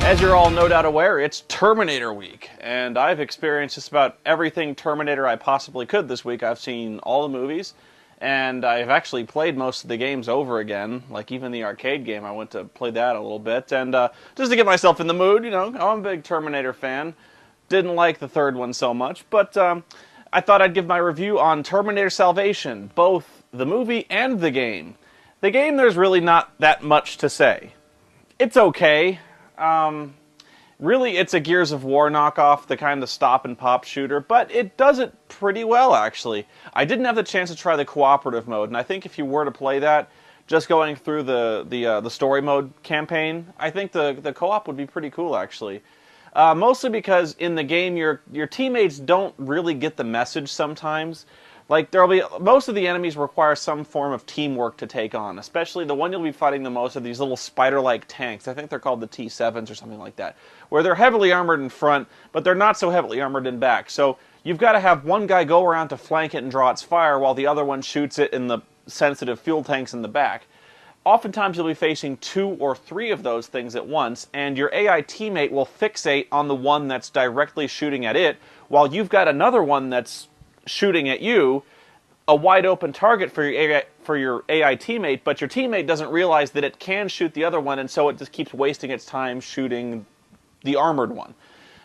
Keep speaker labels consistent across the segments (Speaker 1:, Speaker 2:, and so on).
Speaker 1: As you're all no doubt aware, it's Terminator week, and I've experienced just about everything Terminator I possibly could this week. I've seen all the movies, and I've actually played most of the games over again, like even the arcade game. I went to play that a little bit, and just to get myself in the mood, you know, I'm a big Terminator fan. Didn't like the third one so much, but I thought I'd give my review on Terminator Salvation, both the movie and the game. The game, there's really not that much to say. It's okay. Really, it's a Gears of War knockoff, the kind of stop-and-pop shooter, but it does it pretty well, actually. I didn't have the chance to try the cooperative mode, and I think if you were to play that, just going through the story mode campaign, I think the co-op would be pretty cool, actually. Mostly because in the game, your teammates don't really get the message sometimes. Like, most of the enemies require some form of teamwork to take on, especially the one you'll be fighting the most are these little spider-like tanks. I think they're called the T-7s or something like that, where they're heavily armored in front, but they're not so heavily armored in back. So you've got to have one guy go around to flank it and draw its fire, while the other one shoots it in the sensitive fuel tanks in the back. Oftentimes you'll be facing 2 or 3 of those things at once, and your AI teammate will fixate on the one that's directly shooting at it, while you've got another one that's shooting at you, a wide open target for your AI teammate, but your teammate doesn't realize that it can shoot the other one, and so it just keeps wasting its time shooting the armored one.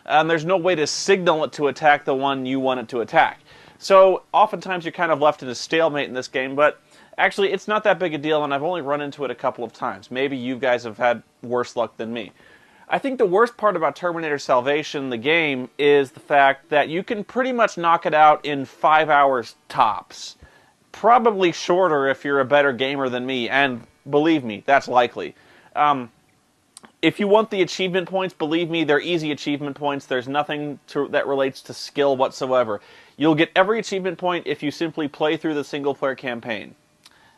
Speaker 1: And there's no way to signal it to attack the one you want it to attack. So oftentimes you're kind of left in a stalemate in this game, but actually it's not that big a deal, and I've only run into it a couple of times. Maybe you guys have had worse luck than me. I think the worst part about Terminator Salvation, the game, is the fact that you can pretty much knock it out in 5 hours tops. Probably shorter if you're a better gamer than me, and believe me, that's likely. If you want the achievement points, believe me, they're easy achievement points. There's nothing that relates to skill whatsoever. You'll get every achievement point if you simply play through the single-player campaign.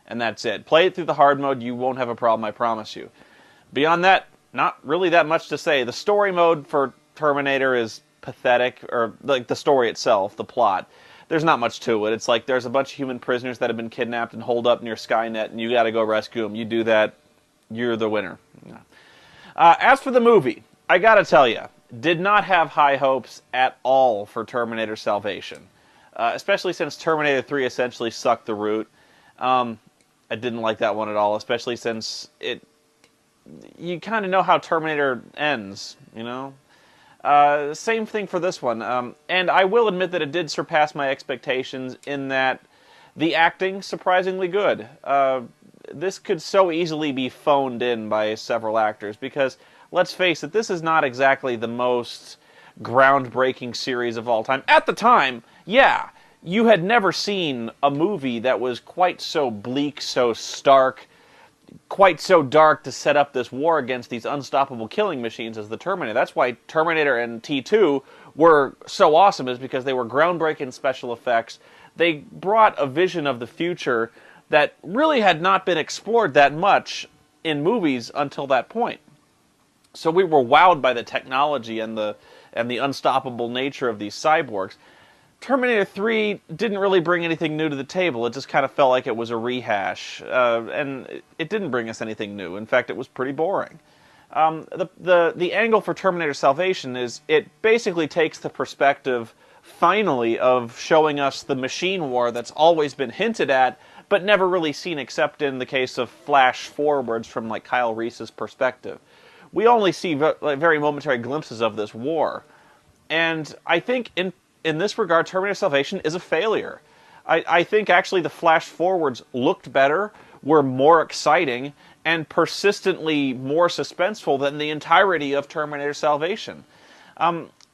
Speaker 1: And that's it. Play it through the hard mode, you won't have a problem, I promise you. Beyond that, not really that much to say. The story mode for Terminator is pathetic, or like the story itself, the plot. There's not much to it. It's like there's a bunch of human prisoners that have been kidnapped and holed up near Skynet, and you got to go rescue them. You do that, you're the winner. As for the movie, I got to tell you, did not have high hopes at all for Terminator Salvation, especially since Terminator 3 essentially sucked the root. I didn't like that one at all, especially since you kind of know how Terminator ends, you know? Same thing for this one. And I will admit that it did surpass my expectations in that the acting, surprisingly good. This could so easily be phoned in by several actors because, let's face it, this is not exactly the most groundbreaking series of all time. At the time, yeah, you had never seen a movie that was quite so bleak, so stark, quite so dark to set up this war against these unstoppable killing machines as the Terminator. That's why Terminator and T2 were so awesome, is because they were groundbreaking special effects. They brought a vision of the future that really had not been explored that much in movies until that point. So we were wowed by the technology and the unstoppable nature of these cyborgs. Terminator 3 didn't really bring anything new to the table. It just kind of felt like it was a rehash, and it didn't bring us anything new. In fact, it was pretty boring. The angle for Terminator Salvation is it basically takes the perspective, finally, of showing us the machine war that's always been hinted at, but never really seen except in the case of flash forwards from like Kyle Reese's perspective. We only see very momentary glimpses of this war, and I think in this regard, Terminator Salvation is a failure. I think actually the flash forwards looked better, were more exciting, and persistently more suspenseful than the entirety of Terminator Salvation.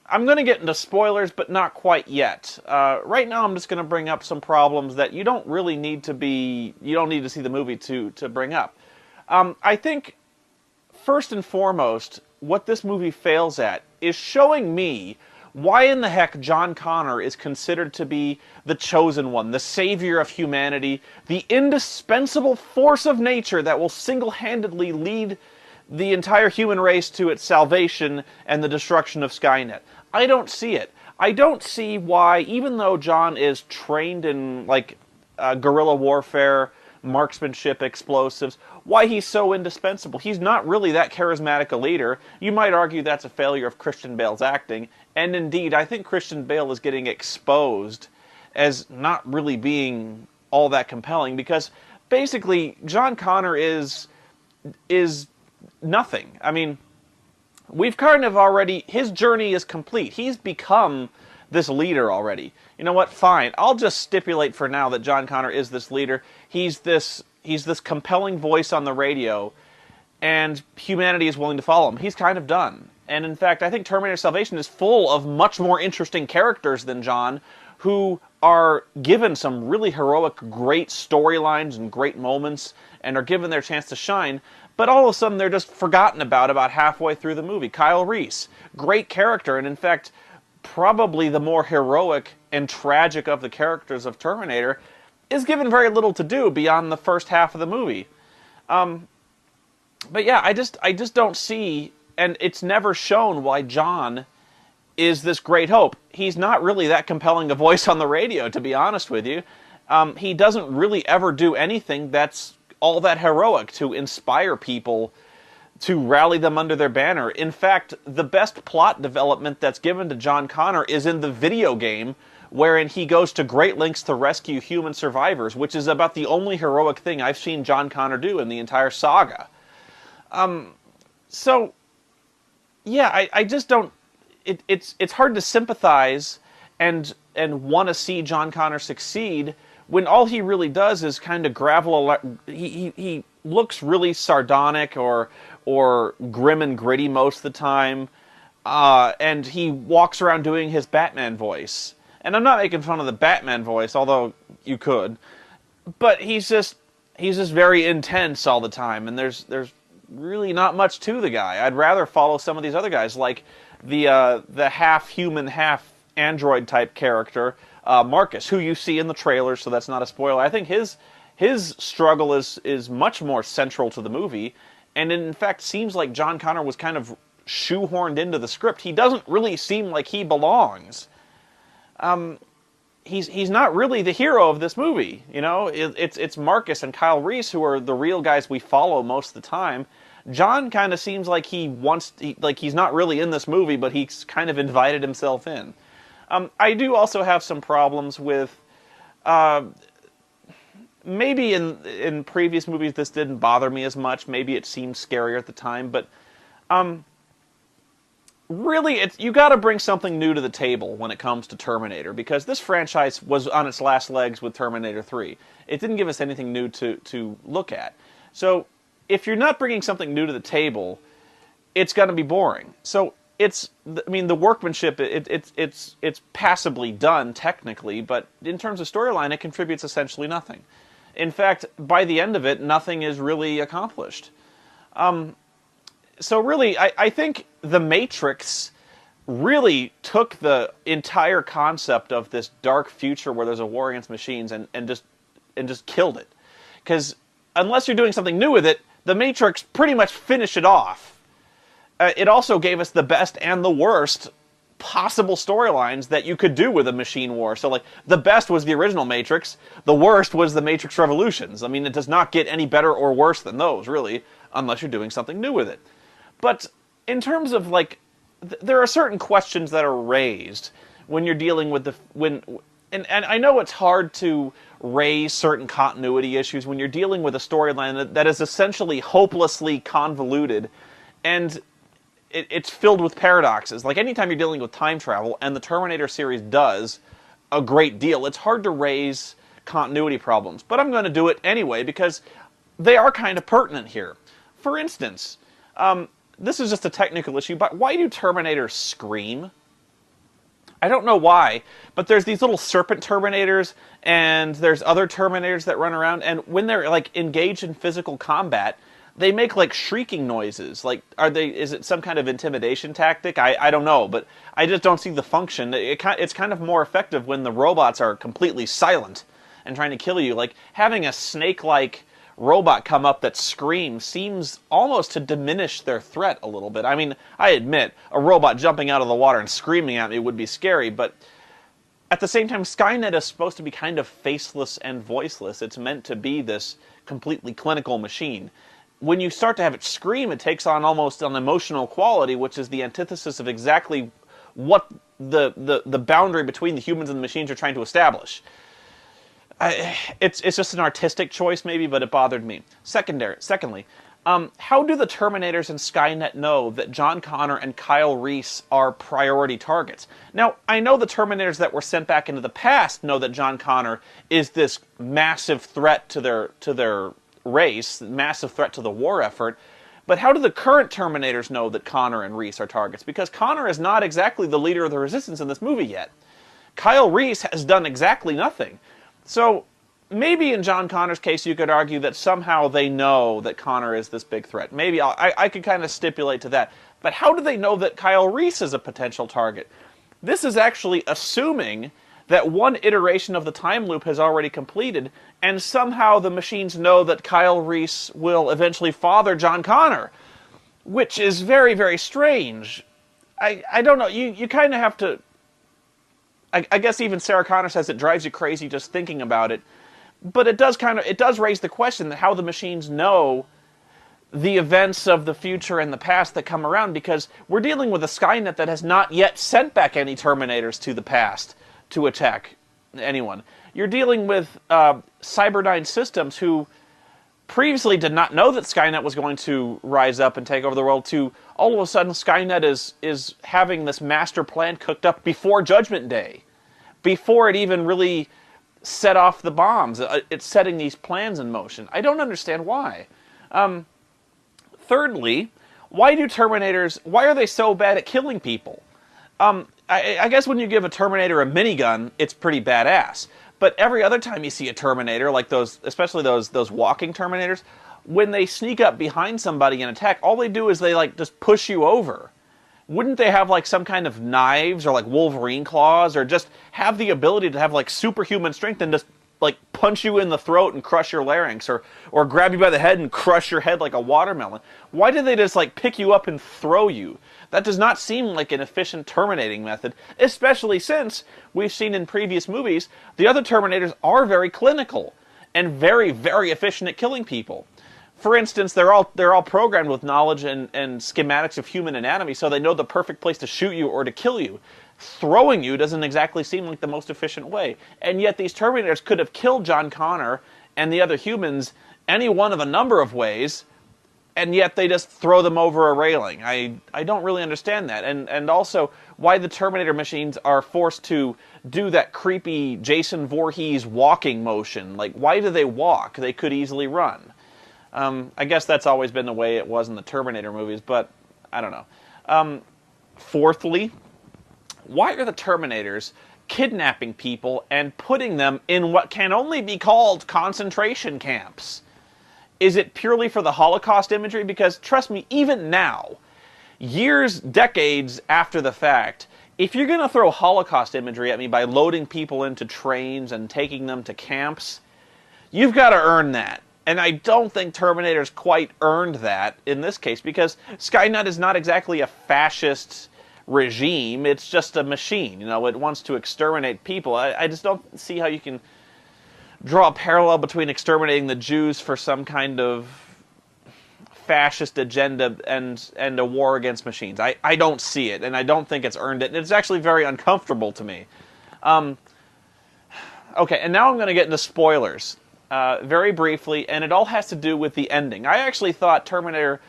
Speaker 1: I'm going to get into spoilers, but not quite yet. Right now I'm just going to bring up some problems that you don't need to see the movie to bring up. I think, first and foremost, what this movie fails at is showing me why in the heck John Connor is considered to be the chosen one, the savior of humanity, the indispensable force of nature that will single-handedly lead the entire human race to its salvation and the destruction of Skynet. I don't see it. I don't see why, even though John is trained in, like, guerrilla warfare, marksmanship, explosives, why he's so indispensable. He's not really that charismatic a leader. You might argue that's a failure of Christian Bale's acting, and indeed, I think Christian Bale is getting exposed as not really being all that compelling, because basically, John Connor is nothing. I mean, we've kind of already, his journey is complete. He's become this leader already. You know what? Fine. I'll just stipulate for now that John Connor is this leader. He's this compelling voice on the radio, and humanity is willing to follow him. He's kind of done. And in fact, I think Terminator Salvation is full of much more interesting characters than John, who are given some really heroic, great storylines and great moments, and are given their chance to shine, but all of a sudden they're just forgotten about halfway through the movie. Kyle Reese, great character, and in fact, probably the more heroic and tragic of the characters of Terminator, is given very little to do beyond the first half of the movie. But yeah, I just don't see, and it's never shown why John is this great hope. He's not really that compelling a voice on the radio, to be honest with you. He doesn't really ever do anything that's all that heroic to inspire people to rally them under their banner. In fact, the best plot development that's given to John Connor is in the video game, wherein he goes to great lengths to rescue human survivors, which is about the only heroic thing I've seen John Connor do in the entire saga. So, yeah, I just don't... It's hard to sympathize and want to see John Connor succeed when all he really does is kind of gravel. He looks really sardonic or grim and gritty most of the time, and he walks around doing his Batman voice. And I'm not making fun of the Batman voice, although you could, but he's just very intense all the time, and there's really not much to the guy. I'd rather follow some of these other guys, like the half human, half android type character, Marcus, who you see in the trailer, so that's not a spoiler. I think his struggle is much more central to the movie, and it in fact seems like John Connor was kind of shoehorned into the script. He doesn't really seem like he belongs. He's not really the hero of this movie. You know, it's Marcus and Kyle Reese who are the real guys we follow most of the time. John kind of seems like he's not really in this movie, but he's kind of invited himself in. I do also have some problems with, maybe in previous movies this didn't bother me as much, maybe it seemed scarier at the time, but really, you got to bring something new to the table when it comes to Terminator, because this franchise was on its last legs with Terminator 3. It didn't give us anything new to look at. So, if you're not bringing something new to the table, it's going to be boring. So, the workmanship, it's passably done, technically, but in terms of storyline, it contributes essentially nothing. In fact, by the end of it, nothing is really accomplished. So really, I think The Matrix really took the entire concept of this dark future where there's a war against machines and just killed it. Because unless you're doing something new with it, The Matrix pretty much finished it off. It also gave us the best and the worst possible storylines that you could do with a machine war. So, like, the best was the original Matrix. The worst was the Matrix Revolutions. I mean, it does not get any better or worse than those, really, unless you're doing something new with it. But in terms of, like, there are certain questions that are raised when you're dealing with and I know it's hard to raise certain continuity issues when you're dealing with a storyline that is essentially hopelessly convoluted, and it's filled with paradoxes. Like, anytime you're dealing with time travel, and the Terminator series does a great deal, it's hard to raise continuity problems. But I'm going to do it anyway, because they are kind of pertinent here. For instance, this is just a technical issue, but why do Terminators scream? I don't know why, but there's these little serpent Terminators, and there's other Terminators that run around, and when they're, like, engaged in physical combat, they make, like, shrieking noises. Like, is it some kind of intimidation tactic? I don't know, but I just don't see the function. It's kind of more effective when the robots are completely silent and trying to kill you. Like, having a snake-like robot come up that screams seems almost to diminish their threat a little bit. I mean, I admit, a robot jumping out of the water and screaming at me would be scary, but at the same time, Skynet is supposed to be kind of faceless and voiceless. It's meant to be this completely clinical machine. When you start to have it scream, it takes on almost an emotional quality, which is the antithesis of exactly what the boundary between the humans and the machines are trying to establish. It's just an artistic choice, maybe, but it bothered me. Secondly, how do the Terminators and Skynet know that John Connor and Kyle Reese are priority targets? Now, I know the Terminators that were sent back into the past know that John Connor is this massive threat to their race, massive threat to the war effort, but how do the current Terminators know that Connor and Reese are targets? Because Connor is not exactly the leader of the Resistance in this movie yet. Kyle Reese has done exactly nothing. So, maybe in John Connor's case you could argue that somehow they know that Connor is this big threat. Maybe I could kind of stipulate to that. But how do they know that Kyle Reese is a potential target? This is actually assuming that one iteration of the time loop has already completed, and somehow the machines know that Kyle Reese will eventually father John Connor, which is very, very strange. I don't know. You kind of have to... I guess even Sarah Connor says it drives you crazy just thinking about it. But it does raise the question that how the machines know the events of the future and the past that come around, because we're dealing with a Skynet that has not yet sent back any Terminators to the past to attack anyone. You're dealing with Cyberdyne Systems, who previously did not know that Skynet was going to rise up and take over the world, to all of a sudden Skynet is having this master plan cooked up before Judgment Day. Before it even really set off the bombs. It's setting these plans in motion. I don't understand why. Thirdly, why are they so bad at killing people? I guess when you give a Terminator a minigun, it's pretty badass. But every other time you see a Terminator, like especially those walking Terminators, when they sneak up behind somebody and attack, all they do is they just push you over. Wouldn't they have some kind of knives or Wolverine claws, or just have the ability to have superhuman strength and just punch you in the throat and crush your larynx, or grab you by the head and crush your head like a watermelon? Why do they just pick you up and throw you? That does not seem like an efficient terminating method, especially since we've seen in previous movies the other Terminators are very clinical and very, very efficient at killing people. For instance, they're all programmed with knowledge and schematics of human anatomy, so they know the perfect place to shoot you or to kill you. Throwing you doesn't exactly seem like the most efficient way. And yet these Terminators could have killed John Connor and the other humans any one of a number of ways, and yet they just throw them over a railing. I don't really understand that. And also, why the Terminator machines are forced to do that creepy Jason Voorhees walking motion. Why do they walk? They could easily run. I guess that's always been the way it was in the Terminator movies, but I don't know. Fourthly, why are the Terminators kidnapping people and putting them in what can only be called concentration camps? Is it purely for the Holocaust imagery? Because, trust me, even now, years, decades after the fact, if you're going to throw Holocaust imagery at me by loading people into trains and taking them to camps, you've got to earn that. And I don't think Terminator's quite earned that in this case, because Skynet is not exactly a fascist regime. It's just a machine. It wants to exterminate people. I just don't see how you can draw a parallel between exterminating the Jews for some kind of fascist agenda and a war against machines. I don't see it, and I don't think it's earned it. And it's actually very uncomfortable to me. Okay, and now I'm going to get into spoilers. Very briefly, and it all has to do with the ending. I actually thought Terminator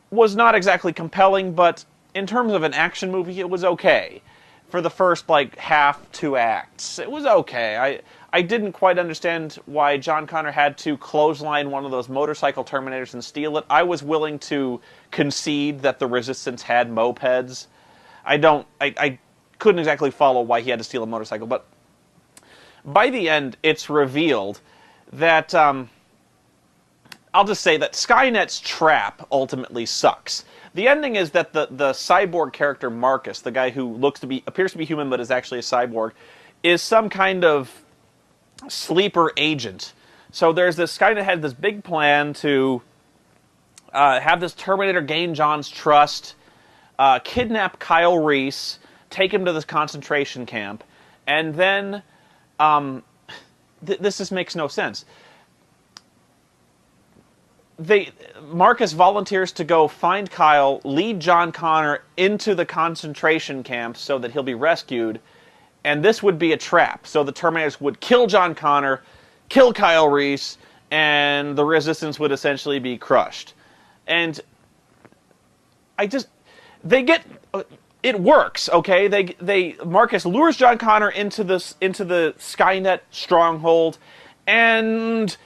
Speaker 1: was not exactly compelling, but in terms of an action movie, it was okay. For the first, half 2 acts, it was okay. I didn't quite understand why John Connor had to clothesline one of those motorcycle Terminators and steal it. I was willing to concede that the Resistance had mopeds. I couldn't exactly follow why he had to steal a motorcycle, but by the end, it's revealed that, I'll just say that Skynet's trap ultimately sucks. The ending is that the cyborg character Marcus, the guy who appears to be human but is actually a cyborg, is some kind of sleeper agent. So Skynet had this big plan to have this Terminator gain John's trust, kidnap Kyle Reese, take him to this concentration camp, And then, this just makes no sense. Marcus volunteers to go find Kyle, lead John Connor into the concentration camp so that he'll be rescued, and this would be a trap. So the Terminators would kill John Connor, kill Kyle Reese, and the Resistance would essentially be crushed. And it works, okay? Marcus lures John Connor into the Skynet stronghold, and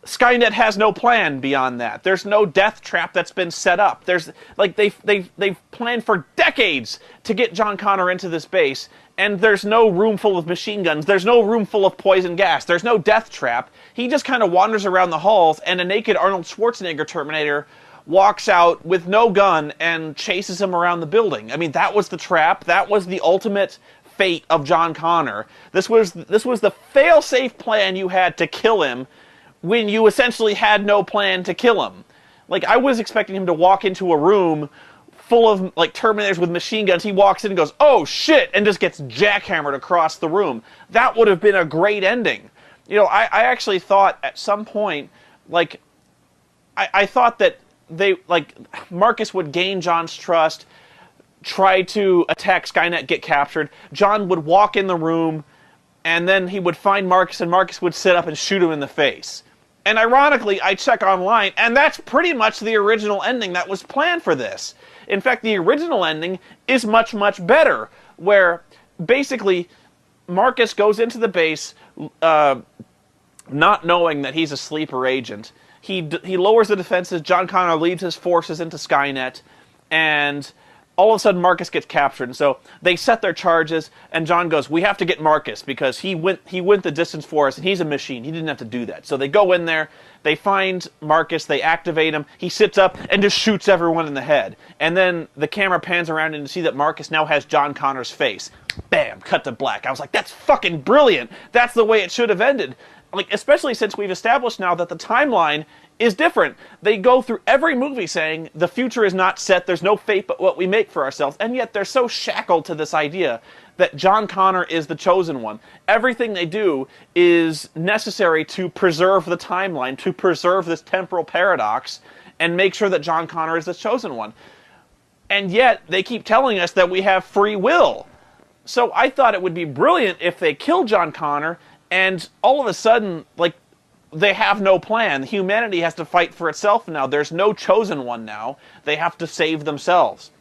Speaker 1: Skynet has no plan beyond that. There's no death trap that's been set up. They've planned for decades to get John Connor into this base, and there's no room full of machine guns. There's no room full of poison gas. There's no death trap. He just kind of wanders around the halls, and a naked Arnold Schwarzenegger Terminator walks out with no gun and chases him around the building. I mean, that was the trap. That was the ultimate fate of John Connor. This was the fail-safe plan you had to kill him when you essentially had no plan to kill him. Like, I was expecting him to walk into a room full of, like, Terminators with machine guns. He walks in and goes, "Oh, shit," and just gets jackhammered across the room. That would have been a great ending. You know, I actually thought at some point, like, I thought that Marcus would gain John's trust, try to attack Skynet, get captured. John would walk in the room, and then he would find Marcus, and Marcus would sit up and shoot him in the face. And ironically, I check online, and that's pretty much the original ending that was planned for this. In fact, the original ending is much, much better, where basically Marcus goes into the base not knowing that he's a sleeper agent. He lowers the defenses, John Connor leads his forces into Skynet, and all of a sudden Marcus gets captured. And so they set their charges, and John goes, "We have to get Marcus, because he went the distance for us, and he's a machine. He didn't have to do that." So they go in there, they find Marcus, they activate him, he sits up and just shoots everyone in the head. And then the camera pans around and you see that Marcus now has John Connor's face. Bam, cut to black. I was like, that's fucking brilliant. That's the way it should have ended. Like, especially since we've established now that the timeline is different. They go through every movie saying the future is not set, there's no fate but what we make for ourselves, and yet they're so shackled to this idea that John Connor is the chosen one. Everything they do is necessary to preserve the timeline, to preserve this temporal paradox, and make sure that John Connor is the chosen one. And yet, they keep telling us that we have free will. So I thought it would be brilliant if they killed John Connor, and all of a sudden, like, they have no plan. Humanity has to fight for itself now. There's no chosen one now. They have to save themselves.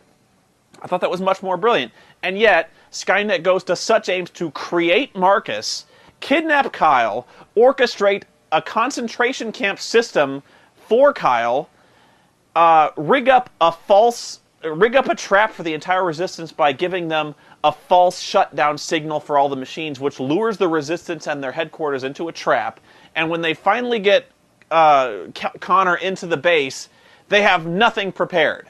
Speaker 1: I thought that was much more brilliant. And yet, Skynet goes to such aims to create Marcus, kidnap Kyle, orchestrate a concentration camp system for Kyle, rig up a trap for the entire Resistance by giving them a false shutdown signal for all the machines, which lures the Resistance and their headquarters into a trap. And when they finally get Connor into the base, they have nothing prepared.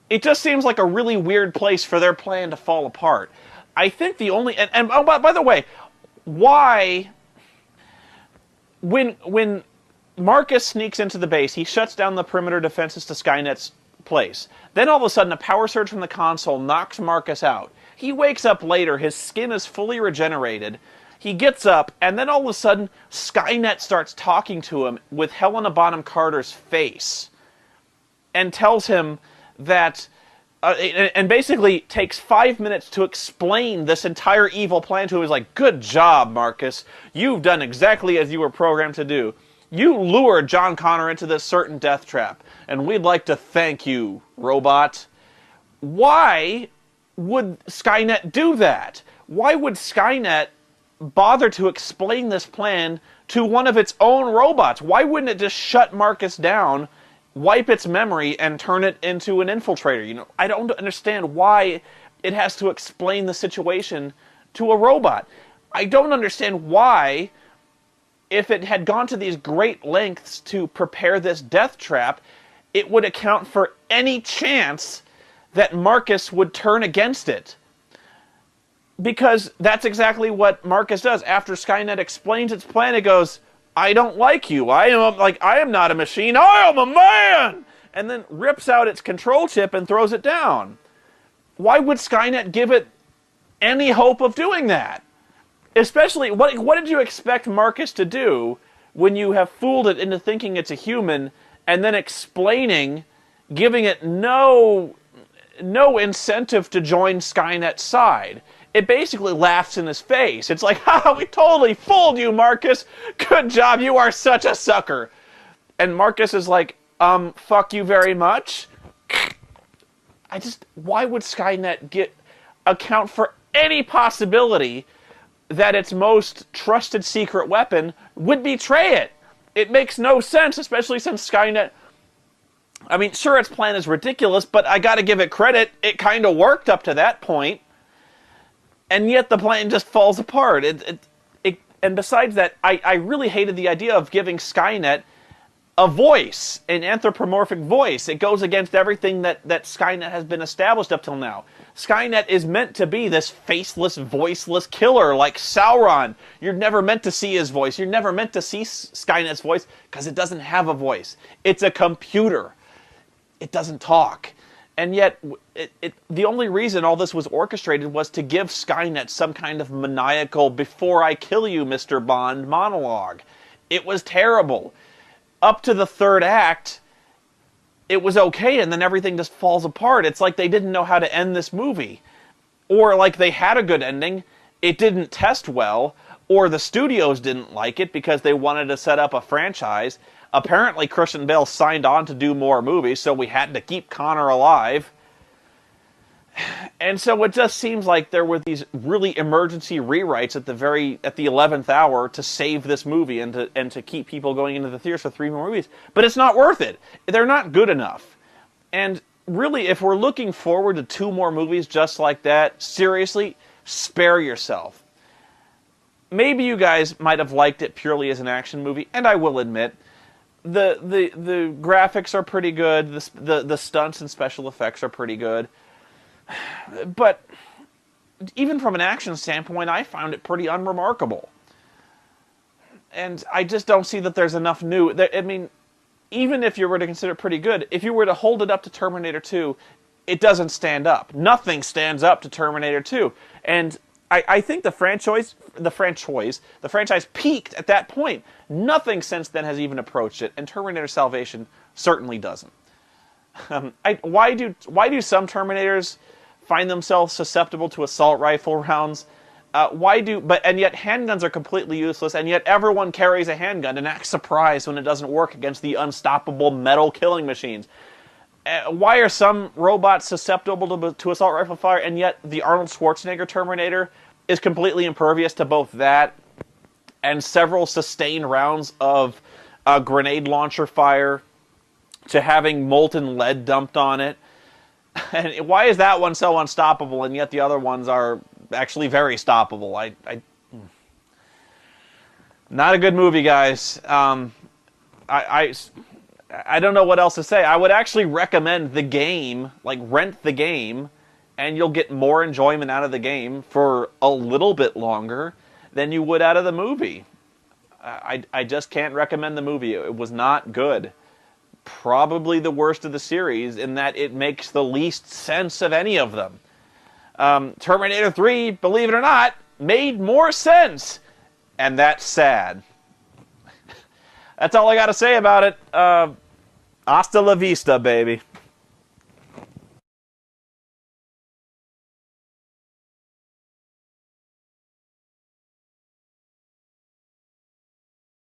Speaker 1: It just seems like a really weird place for their plan to fall apart. I think the only... And oh, by the way, why... When Marcus sneaks into the base, he shuts down the perimeter defenses to Skynet's place. Then all of a sudden, a power surge from the console knocks Marcus out. He wakes up later, his skin is fully regenerated. He gets up, and then all of a sudden, Skynet starts talking to him with Helena Bonham Carter's face. And tells him that... and basically takes 5 minutes to explain this entire evil plan to him. He's like, "Good job, Marcus. You've done exactly as you were programmed to do. You lured John Connor into this certain death trap, and we'd like to thank you, robot." Why would Skynet do that? Why would Skynet bother to explain this plan to one of its own robots? Why wouldn't it just shut Marcus down, wipe its memory, and turn it into an infiltrator? You know, I don't understand why it has to explain the situation to a robot. I don't understand why, if it had gone to these great lengths to prepare this death trap, it would account for any chance that Marcus would turn against it. Because that's exactly what Marcus does. After Skynet explains its plan, it goes, "I don't like you. I am not a machine. I am a man!" And then rips out its control chip and throws it down. Why would Skynet give it any hope of doing that. Especially, what did you expect Marcus to do when you have fooled it into thinking it's a human and then explaining, giving it no incentive to join Skynet's side? It basically laughs in his face. It's like, ha, we totally fooled you, Marcus. Good job, you are such a sucker. And Marcus is like, fuck you very much. Why would Skynet account for any possibility that its most trusted secret weapon would betray it? It makes no sense, especially since Skynet... I mean, sure, its plan is ridiculous, but I gotta give it credit. It kind of worked up to that point. And yet the plan just falls apart. And besides that, I really hated the idea of giving Skynet a voice, an anthropomorphic voice. It goes against everything that Skynet has been established up till now. Skynet is meant to be this faceless, voiceless killer like Sauron. You're never meant to see his voice. You're never meant to see Skynet's voice because it doesn't have a voice. It's a computer. It doesn't talk. And yet, the only reason all this was orchestrated was to give Skynet some kind of maniacal, before I kill you, Mr. Bond monologue. It was terrible. Up to the third act, it was okay, and then everything just falls apart. It's like they didn't know how to end this movie. Or like they had a good ending, it didn't test well, or the studios didn't like it because they wanted to set up a franchise. Apparently Christian Bale signed on to do more movies, so we had to keep Connor alive. And so it just seems like there were these really emergency rewrites at the 11th hour to save this movie and to keep people going into the theaters for 3 more movies. But it's not worth it. They're not good enough. And really, if we're looking forward to 2 more movies just like that, seriously, spare yourself. Maybe you guys might have liked it purely as an action movie, and I will admit, the graphics are pretty good, the stunts and special effects are pretty good. But even from an action standpoint, I found it pretty unremarkable. And I just don't see that there's enough new... I mean, even if you were to consider it pretty good, if you were to hold it up to Terminator 2, it doesn't stand up. Nothing stands up to Terminator 2. And I think the franchise peaked at that point. Nothing since then has even approached it, and Terminator Salvation certainly doesn't. Why do some Terminators find themselves susceptible to assault rifle rounds? And yet handguns are completely useless, and yet everyone carries a handgun and acts surprised when it doesn't work against the unstoppable metal killing machines. Why are some robots susceptible to assault rifle fire, and yet the Arnold Schwarzenegger Terminator is completely impervious to both that and several sustained rounds of grenade launcher fire, to having molten lead dumped on it? And why is that one so unstoppable, and yet the other ones are actually very stoppable? Not a good movie, guys. I don't know what else to say. I would actually recommend the game, like rent the game, and you'll get more enjoyment out of the game for a little bit longer than you would out of the movie. I just can't recommend the movie. It was not good. Probably the worst of the series in that it makes the least sense of any of them. Terminator 3, believe it or not, made more sense. And that's sad. That's all I got to say about it. Hasta la vista, baby.